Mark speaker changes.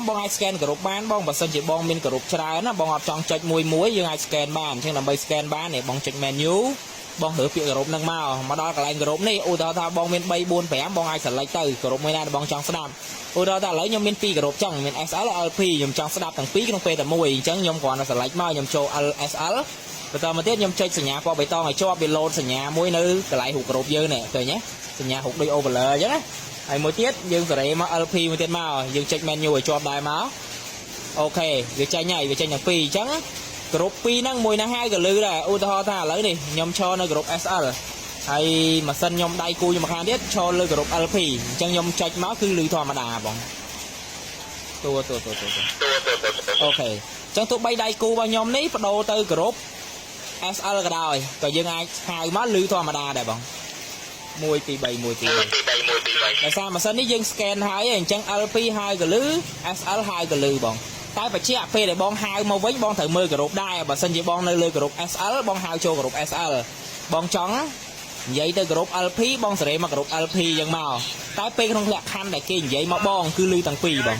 Speaker 1: បងអាច scan គ្រប់បានបងបើសិនជាបងមានគ្រប់ច្រើនណាបងអត់ចង់ចុចមួយយើងអាច scan បានអញ្ចឹងដើម្បី scan បាននេះបងចុច menu បងរើសពាក្យគ្រប់នឹងមកដល់កន្លែងគ្រប់នេះឧទាហរណ៍ថាបងមាន3 4 5បងអាច select ទៅគ្រប់មួយណាដែលបងចង់ស្ដាប់ឧទាហរណ៍ថាឥឡូវខ្ញុំមាន2គ្រប់ចឹងមាន SL LP ខ្ញុំចង់ស្ដាប់ទាំងពីរក្នុងពេលតែមួយអញ្ចឹងខ្ញុំគ្រាន់តែ select មកខ្ញុំចូល SL បន្តមកទៀតខ្ញុំចុចសញ្ញាពណ៌បៃតងឲ្យជាប់វា load សញ្ញាមួយនៅកន្លែងរូបគ្រប់យើងនេះឃើញទេសញ្ញារូបដូច overlay អញ្ចឹងណាហើយមួយទៀតយើងសេរីមក LP មួយទៀតមកយើងចុច menu ឲ្យជាប់ដែរមកអូខេវាចេញហើយវាចេញទាំងពីរអញ្ចឹងគ្រប់ពីរហ្នឹងមួយណាហើយក៏លឺដែរឧទាហរណ៍ថាឥឡូវនេះខ្ញុំឈរនៅគ្រប់ SL ហើយម៉ាស៊ីនខ្ញុំដៃគូខ្ញុំម្ខាងទៀតឈរលើគ្រប់ LP អញ្ចឹងខ្ញុំចុចមកគឺលឺធម្មតាបងតួអូខេអញ្ចឹងទោះបីដៃគូរបស់ខ្ញុំនេះបដូរទៅគ្រប់ SL ក៏ដោយក៏យើងអាចហៅមកលឺធម្មតាដែរបង1 2 3 1 2 3ដោយសារម៉ាស៊ីននេះយើង scan ហើយអញ្ចឹង LP ហៅក៏លឺ SL ហៅក៏លឺបងតែបច្ចៈពេលដែលបងហៅមកវិញបងត្រូវមើលគ្រប់ដែរបើសិនជាបងនៅលើគ្រប់ SL បងហៅចូលគ្រប់ SL បងចង់និយាយទៅគ្រប់ LP បងសេរីមកគ្រប់ LP អញ្ចឹងមកតែពេលក្នុងលក្ខខណ្ឌដែលគេនិយាយមកបងគឺលឺទាំងពីរបង